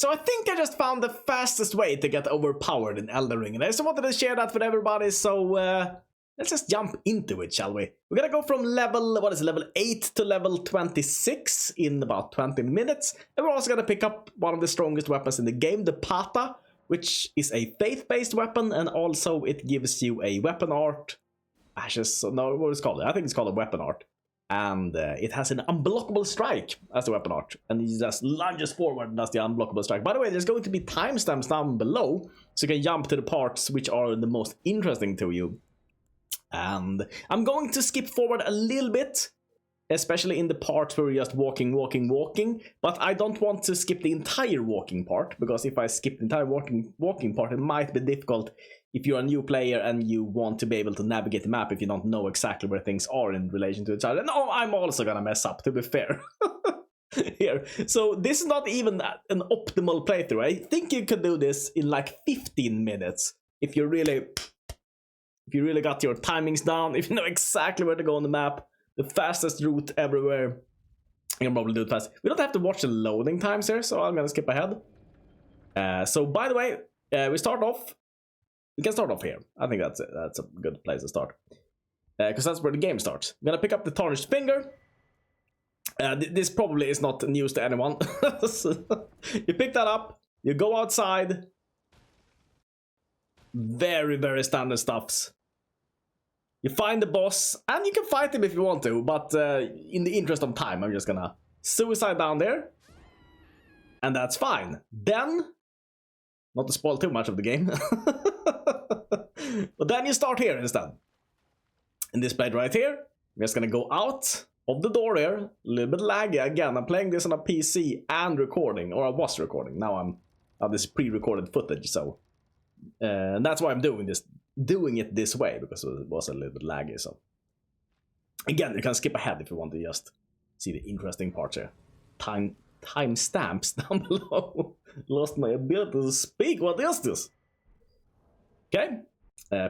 So I think I just found the fastest way to get overpowered in Elden Ring, and I just wanted to share that with everybody, so let's just jump into it, shall we? We're gonna go from level 8 to level 26 in about 20 minutes, and we're also gonna pick up one of the strongest weapons in the game, the Pata, which is a faith-based weapon, and also it gives you a weapon art. No, what is it called? I think it's called a weapon art. And it has an unblockable strike as the weapon art. And he just lunges forward and does the unblockable strike. By the way, there's going to be timestamps down below, so you can jump to the parts which are the most interesting to you. And I'm going to skip forward a little bit, especially in the parts where you're just walking. But I don't want to skip the entire walking part, because if I skip the entire walking part, it might be difficult if you're a new player and you want to be able to navigate the map if you don't know exactly where things are in relation to each other. No, I'm also gonna mess up, to be fair. Here. So this is not even an optimal playthrough. I think you could do this in like 15 minutes if you really got your timings down, if you know exactly where to go on the map, the fastest route everywhere. You can probably do it fast. We don't have to watch the loading times here, so I'm gonna skip ahead. So by the way, we can start off here. I think that's it. That's a good place to start, because that's where the game starts. I'm gonna pick up the tarnished finger. This probably is not news to anyone. So, you pick that up, you go outside. Very, very standard stuffs. You find the boss, and you can fight him if you want to, but in the interest of time, I'm just gonna suicide down there. And that's fine. Then, not to spoil too much of the game, but then you start here instead. In this plate right here, I'm just gonna go out of the door here. A little bit laggy again. I'm playing this on a PC and recording, or I was recording. Now I have this pre-recorded footage, so that's why I'm doing it this way, because it was a little bit laggy. So again, you can skip ahead if you want to just see the interesting parts here. Timestamps down below. Lost my ability to speak. What is this? Okay,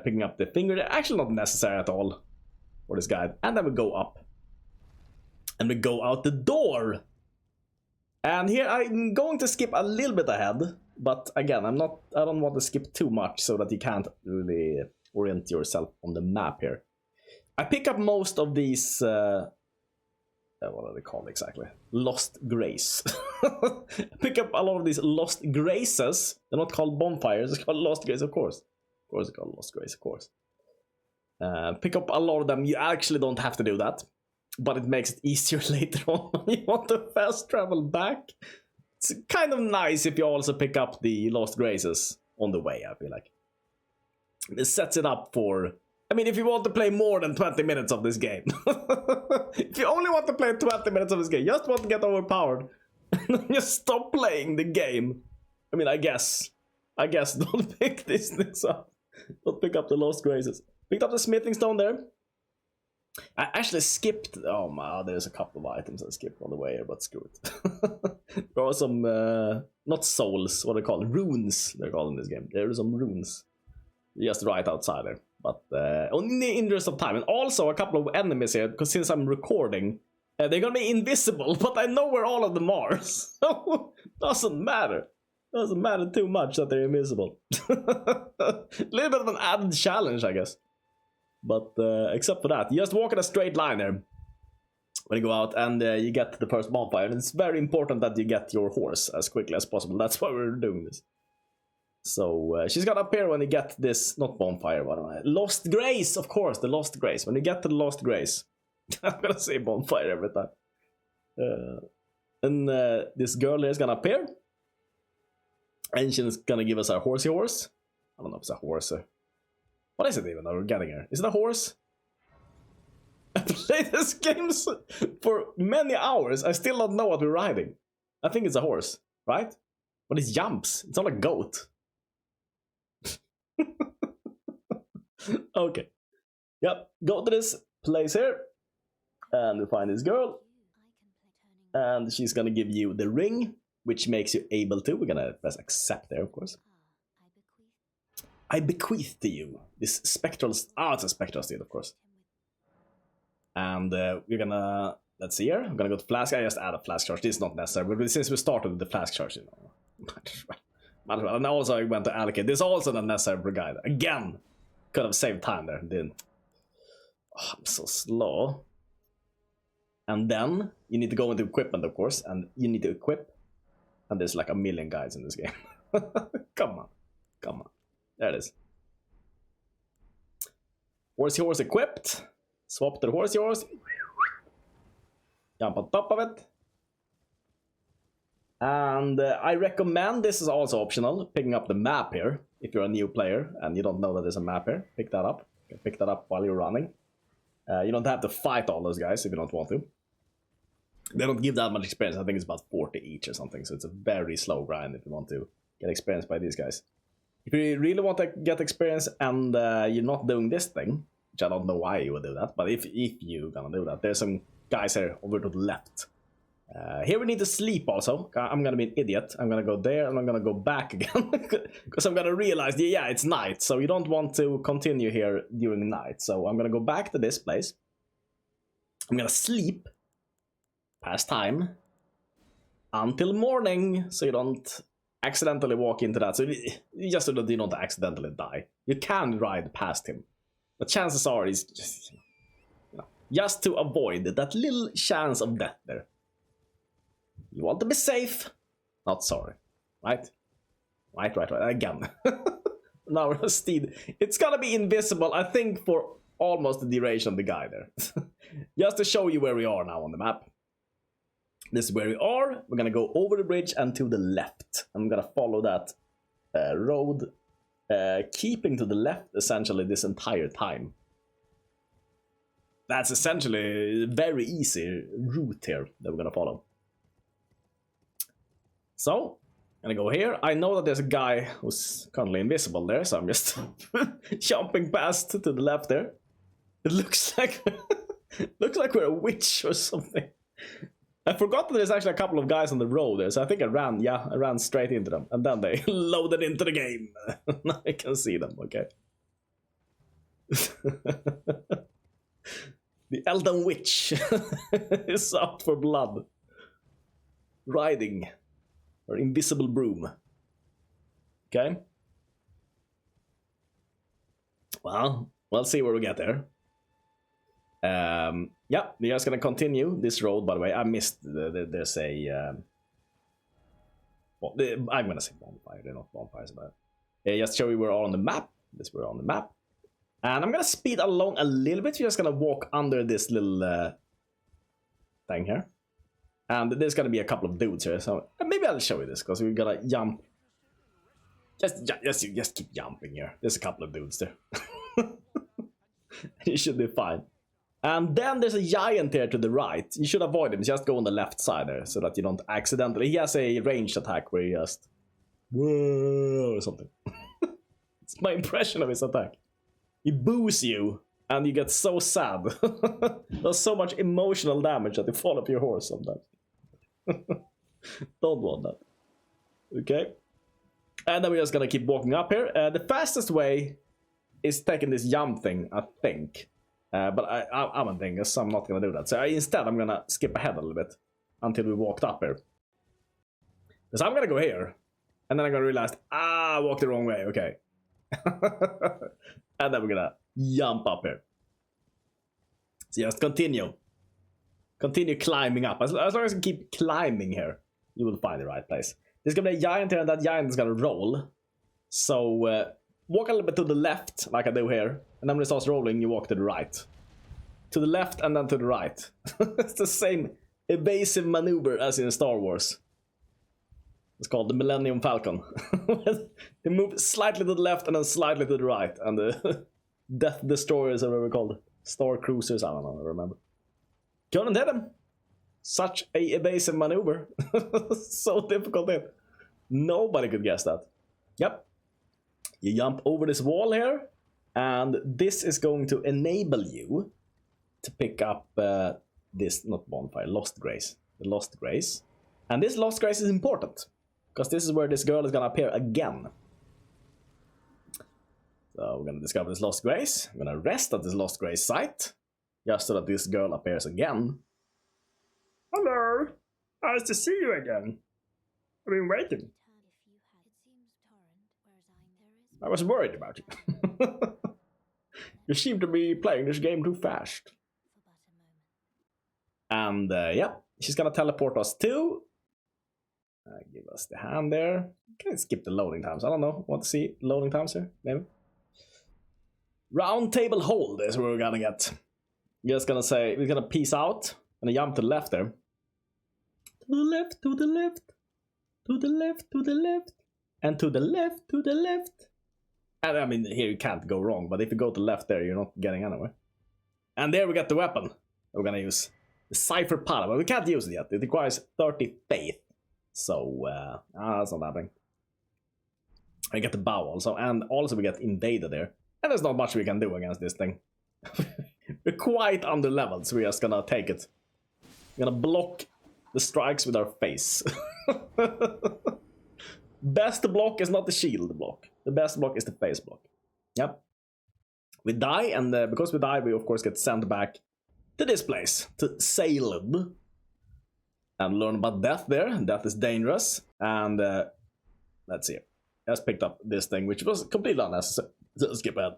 picking up the finger. They're actually not necessary at all for this guide. And then we go up, and we go out the door. And here I'm going to skip a little bit ahead, but again, I don't want to skip too much so that you can't really orient yourself on the map here. I pick up most of these, what are they called exactly? Lost Grace. I pick up a lot of these Lost Graces. They're not called bonfires, it's called Lost Grace, of course. Of course it's called Lost Grace, of course. Pick up a lot of them. You actually don't have to do that, but it makes it easier later on when you want to fast travel back. It's kind of nice if you also pick up the Lost Graces on the way, I feel like. It sets it up for... I mean, if you want to play more than 20 minutes of this game. If you only want to play 20 minutes of this game, just want to get overpowered, just stop playing the game. I mean, I guess don't pick these things up. Don't pick up the Lost Graces. Picked up the smithing stone there. I actually skipped... Oh my, there's a couple of items I skipped on the way here, but screw it. There are some, not souls, what are they called? Runes, they're called in this game. There are some runes. Just right outside there. But in the interest of time. And also a couple of enemies here, because since I'm recording, they're gonna be invisible, but I know where all of them are. So, doesn't matter. Doesn't matter too much that they're invisible. A little bit of an added challenge, I guess. But except for that, you just walk in a straight line there when you go out, and you get to the first bonfire. And it's very important that you get your horse as quickly as possible. That's why we're doing this. So she's gonna appear when you get this, not bonfire, what am I? Lost Grace, of course, the Lost Grace. When you get to the Lost Grace, I'm gonna say bonfire every time. And this girl here is gonna appear, and she's gonna give us our horsey horse. I don't know if it's a horse. What is it even that we're getting here? Is it a horse? I played this game for many hours. I still don't know what we're riding. I think it's a horse, right? But it jumps. It's not a goat. Okay. Yep. Go to this place here. And we find this girl. And she's gonna give you the ring, which makes you able to. We're gonna press accept there, of course. I bequeath to you this spectral... Ah, it's a spectral steed, of course. And we're gonna... Let's see here. I'm gonna go to flask. I just add a flask charge. This is not necessary, but since we started with the flask charge, you know, Might as well. And also I went to allocate. This is also not necessary for guide. Again, could have saved time there. Didn't. Oh, I'm so slow. And then you need to go into equipment, of course, and you need to equip. And there's like a million guides in this game. Come on. Come on. There it is. Horsey horse equipped. Swap to the horsey horse. Jump on top of it. And I recommend, this is also optional, picking up the map here. If you're a new player and you don't know that there's a map here, pick that up. You can pick that up while you're running. You don't have to fight all those guys if you don't want to. They don't give that much experience. I think it's about 40 each or something. So it's a very slow grind if you want to get experience by these guys. If you really want to get experience and you're not doing this thing, which I don't know why you would do that, but if you're gonna do that, there's some guys here over to the left. Here we need to sleep also. I'm gonna be an idiot. I'm gonna go there and I'm gonna go back again. Because I'm gonna realize, yeah, it's night. So you don't want to continue here during the night. So I'm gonna go back to this place. I'm gonna sleep past time until morning. So you don't accidentally walk into that. So just so that you don't accidentally die. You can ride past him. But chances are he's just to avoid that little chance of death there. You want to be safe, not sorry, right? Right, again. Now we're Steed. It's gonna be invisible, I think, for almost the duration of the guy there. Just to show you where we are now on the map. This is where we are. We're gonna go over the bridge and to the left. I'm gonna follow that road, keeping to the left essentially this entire time. That's essentially a very easy route here that we're gonna follow. So, I'm gonna go here. I know that there's a guy who's currently invisible there, so I'm just jumping past to the left there. It looks like we're a witch or something. I forgot that there's actually a couple of guys on the road there, so I think I ran straight into them, and then they loaded into the game. Now I can see them, okay. The Elden witch is out for blood. Riding. Or invisible broom. Okay. Well, we'll see where we get there. Yeah, we're just gonna continue this road. By the way, I missed there's a. Well, I'm gonna say bonfire. They're not bonfires, but just show you we're all on the map. This we're on the map, and I'm gonna speed along a little bit. We're just gonna walk under this little thing here. And there's gonna be a couple of dudes here, so maybe I'll show you this because we're gonna jump. Just keep jumping here. There's a couple of dudes there. You should be fine. And then there's a giant here to the right. You should avoid him. Just go on the left side there so that you don't accidentally. He has a ranged attack where he just whoa or something. It's my impression of his attack. He boos you. And you get so sad. There's so much emotional damage that you fall off your horse sometimes. Don't want that. Okay. And then we're just gonna keep walking up here. The fastest way is taking this jump thing, I think. But I'm a dingus, so I'm not gonna do that. So instead, I'm gonna skip ahead a little bit until we walked up here. Because I'm gonna go here. And then I'm gonna realize, I walked the wrong way. Okay. And then we're gonna jump up here. So just continue. Continue climbing up. As long as you keep climbing here, you will find the right place. There's gonna be a giant here, and that giant is gonna roll. So walk a little bit to the left, like I do here. And then when it starts rolling, you walk to the right. To the left and then to the right. It's the same evasive maneuver as in Star Wars. It's called the Millennium Falcon. They move slightly to the left and then slightly to the right. And the Death Destroyers, or whatever they're called. Star Cruisers, I don't know, I remember. Couldn't hit him. Such a evasive maneuver. So difficult hit. Nobody could guess that. Yep. You jump over this wall here. And this is going to enable you to pick up this, not bonfire, Lost Grace. The Lost Grace. And this Lost Grace is important. Because this is where this girl is going to appear again. So we're going to discover this Lost Grace. I'm going to rest at this Lost Grace site. Just so that this girl appears again. Hello. Nice to see you again. I've been waiting. I was worried about you. You seem to be playing this game too fast. And yeah, she's gonna teleport us to... give us the hand there. Can I skip the loading times? I don't know. Want to see loading times here? Maybe. Roundtable Hold is where we're gonna get. Just gonna say, we're gonna peace out. And jump to the left there. To the left, to the left. To the left, to the left. And to the left, to the left. And I mean, here you can't go wrong. But if you go to the left there, you're not getting anywhere. And there we got the weapon. We're gonna use the Cipher Pata. But we can't use it yet. It requires 30 faith. So, that's not happening. I get the bow also. And also we get invaded there. And there's not much we can do against this thing. We're quite under leveled, so we're just gonna take it. We're gonna block the strikes with our face. Best block is not the shield block. The best block is the face block. Yep. We die, and because we die, we of course get sent back to this place, to Caelid. And learn about death there. Death is dangerous. And let's see. Just picked up this thing, which was completely unnecessary. So let's skip ahead.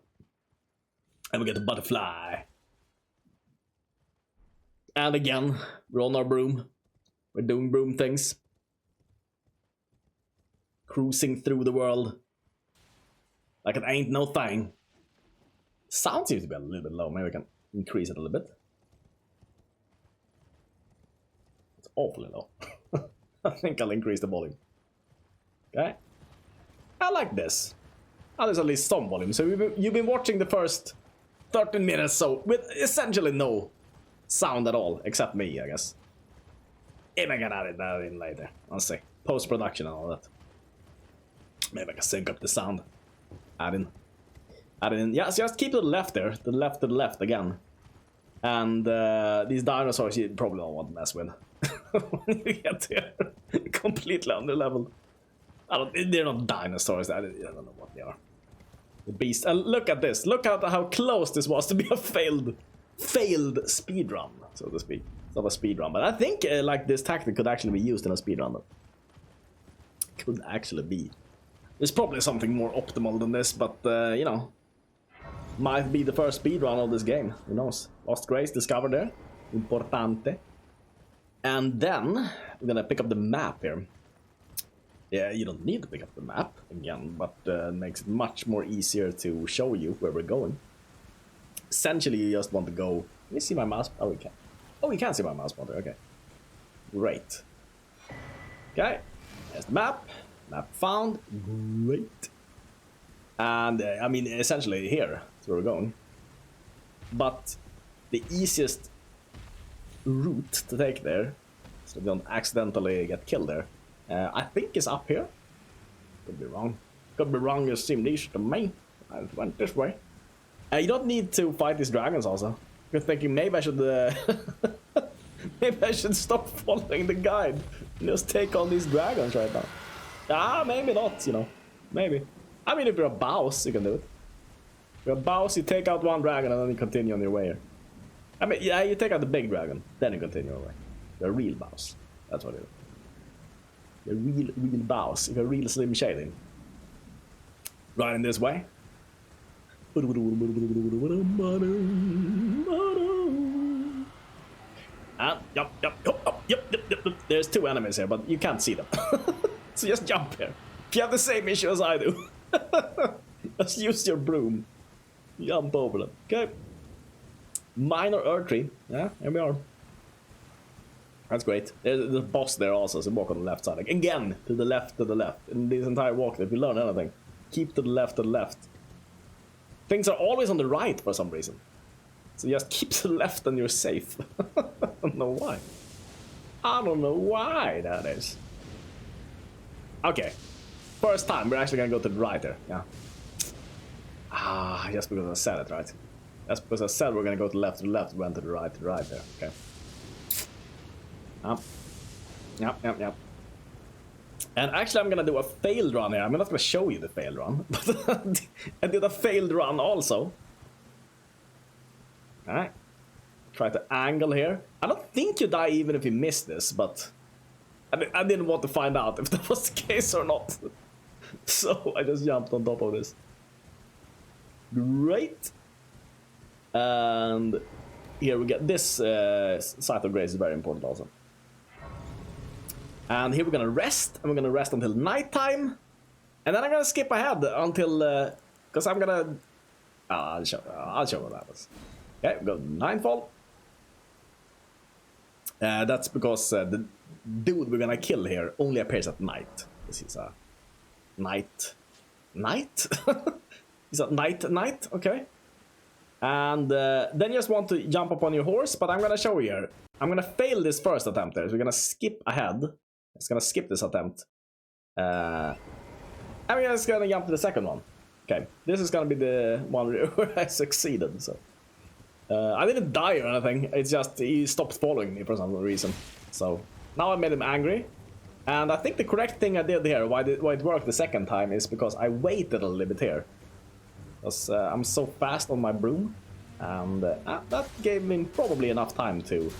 And we get the butterfly. And again, we're on our broom. We're doing broom things. Cruising through the world. Like it ain't no thing. Sound seems to be a little bit low. Maybe we can increase it a little bit. It's awfully low. I think I'll increase the volume. Okay. I like this. Oh, there's at least some volume. So you've been watching the first 13 minutes so with essentially no sound at all, except me, I guess. If I can add that in later. I'll see. Post-production and all that. Maybe I can sync up the sound. Add it in. Yeah, so just keep to the left there. To the left again. And these dinosaurs you probably don't want to mess with. When you get there. Completely under-leveled. They're not dinosaurs. I don't know what they are. The beast. And look at this. Look at how close this was to be a failed speedrun, so to speak. It's not a speedrun, but I think like this tactic could actually be used in a speedrun. Could actually be. There's probably something more optimal than this, but you know, might be the first speedrun of this game. Who knows? Lost Grace discovered there. Importante. And then we're gonna pick up the map here. Yeah, you don't need to pick up the map again, but it makes it much more easier to show you where we're going. Essentially, you just want to go. Can you see my mouse? Oh, we can. Oh, you can see my mouse pointer. Okay. Great. Okay. There's the map. Map found. Great. And I mean, essentially here is where we're going. But the easiest route to take there, so we don't accidentally get killed there, I think is up here. Could be wrong. Could be wrong. It seemed easy to me. I went this way. You don't need to fight these dragons also. You're thinking maybe I should maybe I should stop following the guide and just take on these dragons right now. Ah, maybe not, you know. Maybe. I mean, if you're a boss, you can do it. If you're a boss, you take out one dragon and then you continue on your way here. I mean, yeah, you take out the big dragon, then you continue your way. You're a real boss. That's what it is. You're a real boss. You're a real Slim Shady. Right in this way. Yep. There's two enemies here, but you can't see them. So just jump here. If you have the same issue as I do, just use your broom. Jump over them. Okay. Minor Earth Tree. Yeah, here we are. That's great. There's the boss there also, so walk on the left side. Again, to the left, In this entire walk, if you learn anything, keep to the left, Things are always on the right for some reason. So just keep to the left and you're safe. I don't know why. I don't know why that is. Okay. First time, we're actually gonna go to the right there. Yeah. Ah, just because I said it, right? That's because I said we're gonna go to the left, we went to the right there. Okay. Yep. And actually I'm gonna do a failed run here. I'm not gonna show you the failed run, but I did a failed run also. Alright. Try to angle here. I don't think you die even if you miss this, but I didn't want to find out if that was the case or not. So I just jumped on top of this. Great. And here we get this Scythe of Grace is very important also. And here we're gonna rest, and we're gonna rest until nighttime. And then I'm gonna skip ahead until, because I'm gonna, I'll show what happens. Okay, we go Ninefall. That's because the dude we're gonna kill here only appears at night. This is a night? Is that night? Okay. And then you just want to jump up on your horse, but I'm gonna show you here. I'm gonna fail this first attempt there, so we're gonna skip ahead. It's gonna skip this attempt. And we're just gonna jump to the second one. Okay, this is gonna be the one where I succeeded, so. I didn't die or anything, it's just he stopped following me for some reason. So, now I made him angry. And I think the correct thing I did here, why it worked the second time, is because I waited a little bit here. Because I'm so fast on my broom. And that gave me probably enough time to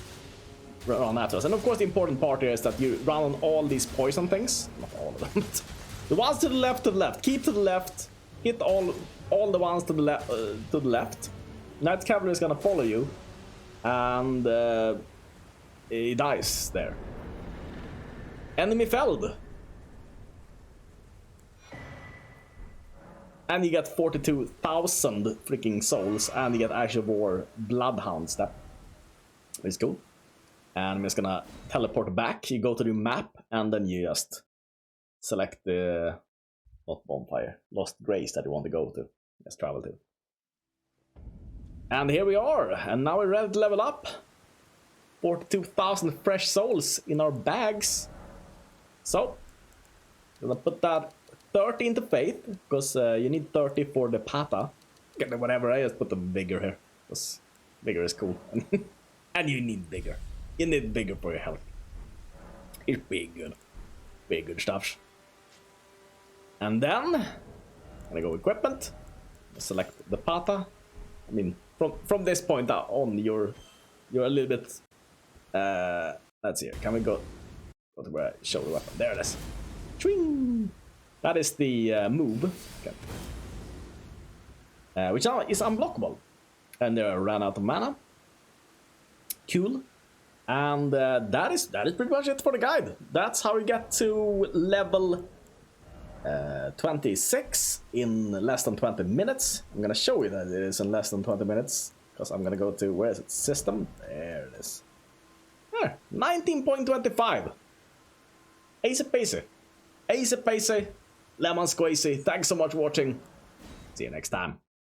run after us. And of course the important part here is that you run on all these poison things. Not all of them, but the ones to the left, keep to the left, hit all the ones to the left. Knight Cavalry is gonna follow you, and he dies there. Enemy felled. And you get 42,000 freaking souls, and you get Ash of War Bloodhounds. That is cool. And I'm just gonna teleport back. You go to the map, and then you just select the not bonfire, Lost Grace that you want to go to. Just travel to. And here we are, and now we're ready to level up. 42,000 fresh souls in our bags. So, I'm gonna put that 30 into Faith, because you need 30 for the Pata. Get whatever, I just put the Vigor here, because Vigor is cool. And you need Vigor. You need Vigor for your health. It's big good stuff. And then, I'm gonna go equipment, select the Pata. I mean, from this point on, you're a little bit. Let's see. Can we go to where I show the weapon? There it is. Twing! That is the move. Okay. Which is unblockable, and I ran out of mana. Cool. And that is pretty much it for the guide. That's how we get to level 26 in less than 20 minutes. I'm gonna show you that it is in less than 20 minutes, because I'm gonna go to, where is it? System? There it is. There, 19.25. Easy peasy. Easy peasy. Lemon squeezy. Thanks so much for watching. See you next time.